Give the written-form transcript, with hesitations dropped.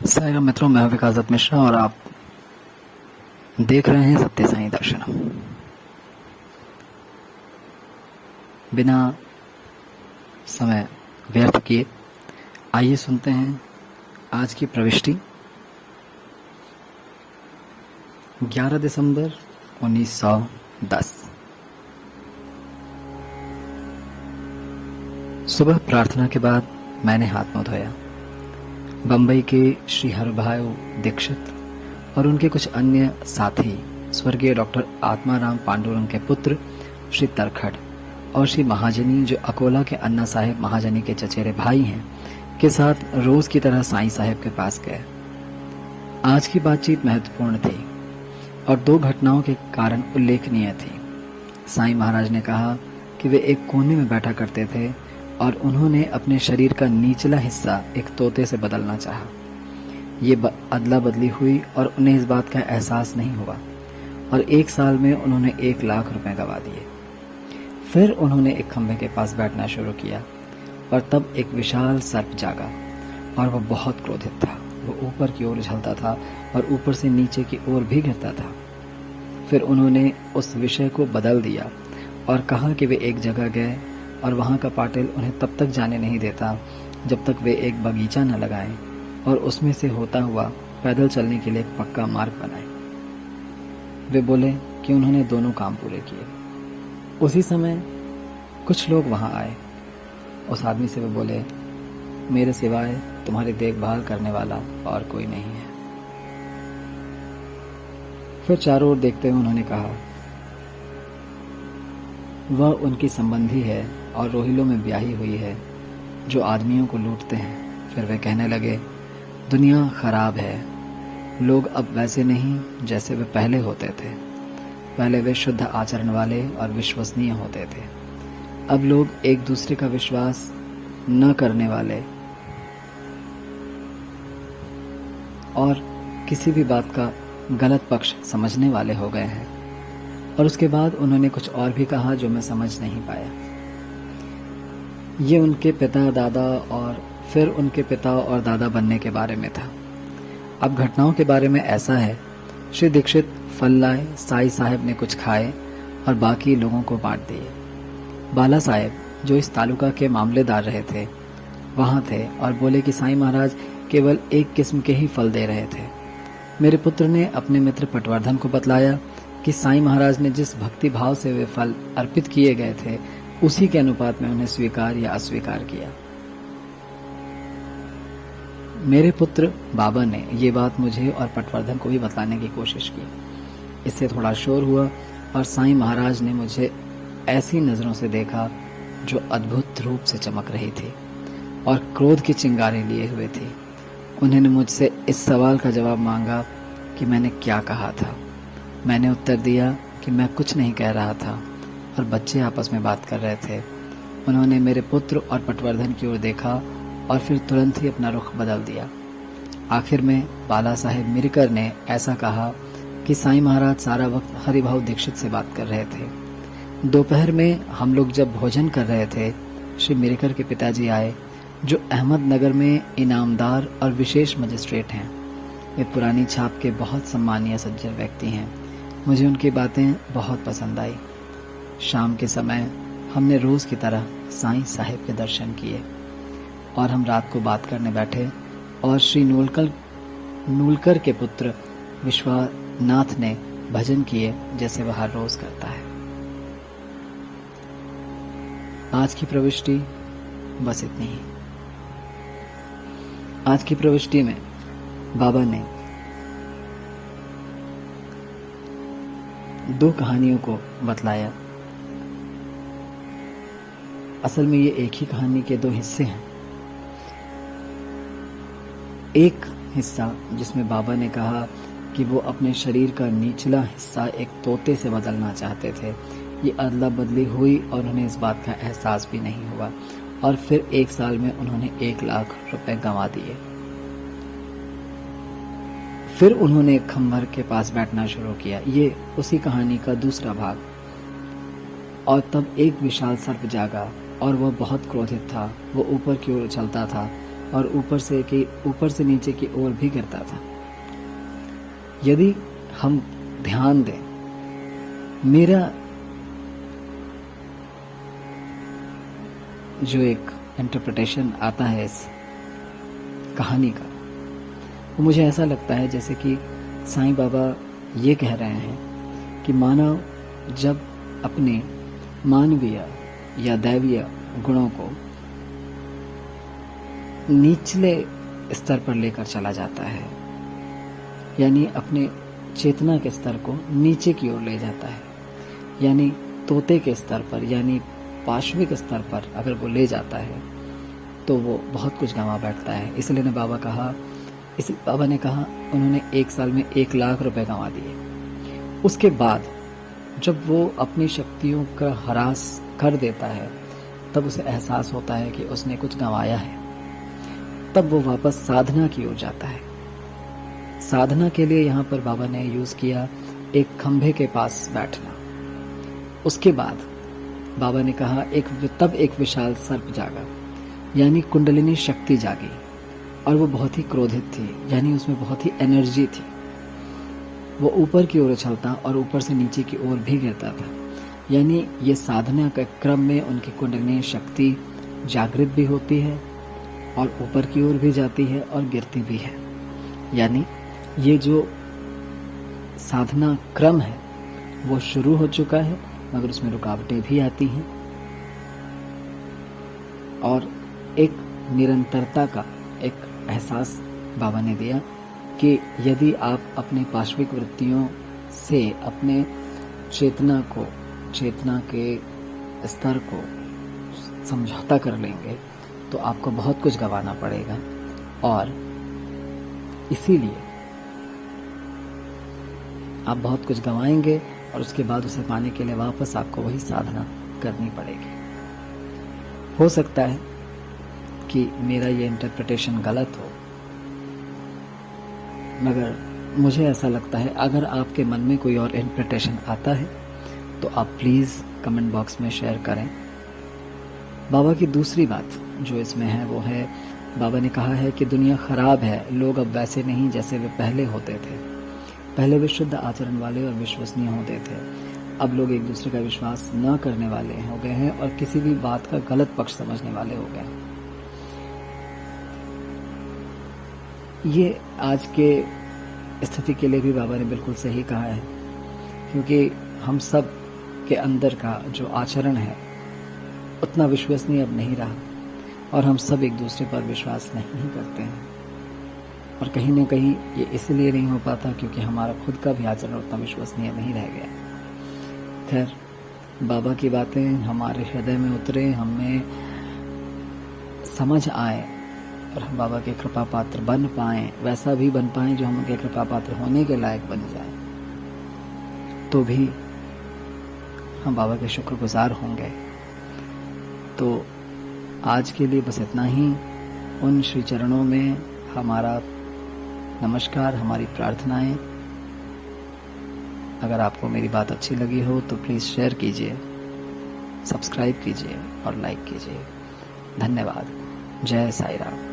साईराम मित्रों, मैं विकास दत्त मिश्रा और आप देख रहे हैं सत्य साई दर्शनम। बिना समय व्यर्थ किए आइए सुनते हैं आज की प्रविष्टि। 11 दिसंबर 1910। सुबह प्रार्थना के बाद मैंने हाथ मुंह धोया। बंबई के श्री हरभाई दीक्षित और उनके कुछ अन्य साथी स्वर्गीय डॉक्टर आत्माराम पांडुरंग के पुत्र श्री तरखड़ और श्री महाजनी, जो अकोला के अन्ना साहेब महाजनी के चचेरे भाई हैं, के साथ रोज की तरह साईं साहेब के पास गए। आज की बातचीत महत्वपूर्ण थी और दो घटनाओं के कारण उल्लेखनीय थी। साईं महाराज ने कहा कि वे एक कोने में बैठा करते थे और उन्होंने अपने शरीर का निचला हिस्सा एक तोते से बदलना चाहा। ये अदला बदली हुई और उन्हें इस बात का एहसास नहीं हुआ और 1 साल में उन्होंने 1 लाख रुपए गंवा दिए। फिर उन्होंने एक खंभे के पास बैठना शुरू किया और तब एक विशाल सर्प जागा और वह बहुत क्रोधित था। वह ऊपर की ओर उछलता था और ऊपर से नीचे की ओर भी गिरता था। फिर उन्होंने उस विषय को बदल दिया और कहा कि वे एक जगह गए और वहां का पाटिल उन्हें तब तक जाने नहीं देता जब तक वे एक बगीचा न लगाएं और उसमें से होता हुआ पैदल चलने के लिए एक पक्का मार्ग बनाए। वे बोले कि उन्होंने दोनों काम पूरे किए। उसी समय कुछ लोग वहां आए। उस आदमी से वे बोले, मेरे सिवाय तुम्हारी देखभाल करने वाला और कोई नहीं है। फिर चारों ओर देखते हुए उन्होंने कहा, वह उनकी संबंधी है और रोहिलों में ब्याही हुई है जो आदमियों को लूटते हैं। फिर वे कहने लगे, दुनिया खराब है, लोग अब वैसे नहीं जैसे वे पहले होते थे। पहले वे शुद्ध आचरण वाले और विश्वसनीय होते थे। अब लोग एक दूसरे का विश्वास न करने वाले और किसी भी बात का गलत पक्ष समझने वाले हो गए हैं। और उसके बाद उन्होंने कुछ और भी कहा जो मैं समझ नहीं पाया। ये उनके पिता दादा और फिर उनके पिता और दादा बनने के बारे में था। अब घटनाओं के बारे में ऐसा है, श्री दीक्षित फल लाए, साई साहेब ने कुछ खाए और बाकी लोगों को बांट दिए। बाला साहेब, जो इस तालुका के मामलेदार रहे थे, वहां थे और बोले कि साईं महाराज केवल एक किस्म के ही फल दे रहे थे। मेरे पुत्र ने अपने मित्र पटवर्धन को बतलाया कि साईं महाराज ने जिस भक्ति भाव से वे फल अर्पित किए गए थे, उसी के अनुपात में उन्हें स्वीकार या अस्वीकार किया। मेरे पुत्र बाबा ने ये बात मुझे और पटवर्धन को भी बतलाने की कोशिश की। इससे थोड़ा शोर हुआ और साईं महाराज ने मुझे ऐसी नजरों से देखा जो अद्भुत रूप से चमक रही थी और क्रोध की चिंगारी लिए हुए थी। उन्होंने मुझसे इस सवाल का जवाब मांगा कि मैंने क्या कहा था। मैंने उत्तर दिया कि मैं कुछ नहीं कह रहा था और बच्चे आपस में बात कर रहे थे। उन्होंने मेरे पुत्र और पटवर्धन की ओर देखा और फिर तुरंत ही अपना रुख बदल दिया। आखिर में बाला साहेब मिरकर ने ऐसा कहा कि साईं महाराज सारा वक्त हरिभाऊ दीक्षित से बात कर रहे थे। दोपहर में हम लोग जब भोजन कर रहे थे, श्री मिरकर के पिताजी आए, जो अहमदनगर में इनामदार और विशेष मजिस्ट्रेट हैं। वे पुरानी छाप के बहुत सम्मानीय सज्जन व्यक्ति हैं। मुझे उनकी बातें बहुत पसंद आई। शाम के समय हमने रोज की तरह साईं साहेब के दर्शन किए और हम रात को बात करने बैठे और श्री नूलकर के पुत्र विश्वनाथ ने भजन किए जैसे वह हर रोज करता है। आज की प्रविष्टि बस इतनी ही। आज की प्रविष्टि में बाबा ने 2 कहानियों को बतलाया। असल में ये एक ही कहानी के 2 हिस्से हैं। एक हिस्सा जिसमें बाबा ने कहा कि वो अपने शरीर का निचला हिस्सा एक तोते से बदलना चाहते थे। ये अदला बदली हुई और उन्हें इस बात का एहसास भी नहीं हुआ और फिर 1 साल में उन्होंने 1 लाख रुपए गंवा दिए। फिर उन्होंने एक खंभर के पास बैठना शुरू किया। ये उसी कहानी का दूसरा भाग। और तब एक विशाल सर्प जागा और वह बहुत क्रोधित था। वो ऊपर की ओर उछलता था और ऊपर से नीचे की ओर भी गिरता था। यदि हम ध्यान दें, मेरा जो एक इंटरप्रिटेशन आता है इस कहानी का, वो मुझे ऐसा लगता है जैसे कि साईं बाबा ये कह रहे हैं कि मानव जब अपने मानवीय या दैवीय गुणों को निचले स्तर पर लेकर चला जाता है, यानी अपने चेतना के स्तर को नीचे की ओर ले जाता है, यानी तोते के स्तर पर, यानी पाश्विक स्तर पर अगर वो ले जाता है तो वो बहुत कुछ गंवा बैठता है। इसलिए ने बाबा ने कहा उन्होंने 1 साल में 1 लाख रुपए गंवा दिए। उसके बाद जब वो अपनी शक्तियों का ह्रास कर देता है, तब उसे एहसास होता है कि उसने कुछ गंवाया है। तब वो वापस साधना की ओर जाता है। साधना के लिए यहाँ पर बाबा ने यूज किया एक खंभे के पास बैठना। उसके बाद बाबा ने कहा तब एक विशाल सर्प जागा, यानी कुंडलिनी शक्ति जागी, और वो बहुत ही क्रोधित थी, यानी उसमें बहुत ही एनर्जी थी। वो ऊपर की ओर उछलता और ऊपर से नीचे की ओर भी गिरता था, यानी ये साधना के क्रम में उनकी कुंडलिनी शक्ति जागृत भी होती है और ऊपर की ओर भी जाती है और गिरती भी है। यानी ये जो साधना क्रम है वो शुरू हो चुका है, मगर उसमें रुकावटें भी आती हैं और एक निरंतरता का एक एहसास बाबा ने दिया कि यदि आप अपने पाश्विक वृत्तियों से अपने चेतना के स्तर को समझौता कर लेंगे तो आपको बहुत कुछ गंवाना पड़ेगा, और इसीलिए आप बहुत कुछ गंवाएंगे और उसके बाद उसे पाने के लिए वापस आपको वही साधना करनी पड़ेगी। हो सकता है कि मेरा ये इंटरप्रिटेशन गलत हो, मगर मुझे ऐसा लगता है अगर आपके मन में कोई और इंटरप्रिटेशन आता है तो आप प्लीज़ कमेंट बॉक्स में शेयर करें। बाबा की दूसरी बात जो इसमें है वो है, बाबा ने कहा है कि दुनिया खराब है, लोग अब वैसे नहीं जैसे वे पहले होते थे। पहले वे शुद्ध आचरण वाले और विश्वसनीय होते थे, अब लोग एक दूसरे का विश्वास न करने वाले हो गए हैं और किसी भी बात का गलत पक्ष समझने वाले हो गए हैं। ये आज के स्थिति के लिए भी बाबा ने बिल्कुल सही कहा है, क्योंकि हम सब के अंदर का जो आचरण है उतना विश्वसनीय अब नहीं रहा और हम सब एक दूसरे पर विश्वास नहीं करते हैं, और कहीं ना कहीं ये इसलिए नहीं हो पाता क्योंकि हमारा खुद का भी आचरण उतना विश्वसनीय नहीं रह गया। खैर, बाबा की बातें हमारे हृदय में उतरे, हमें समझ आए और हम बाबा के कृपा पात्र बन पाएं, वैसा भी बन पाएं जो हम उनके कृपा पात्र होने के लायक बन जाएं, तो भी हम बाबा के शुक्रगुजार होंगे। तो आज के लिए बस इतना ही। उन श्री चरणों में हमारा नमस्कार, हमारी प्रार्थनाएं। अगर आपको मेरी बात अच्छी लगी हो तो प्लीज़ शेयर कीजिए, सब्सक्राइब कीजिए और लाइक कीजिए। धन्यवाद। जय साईं राम।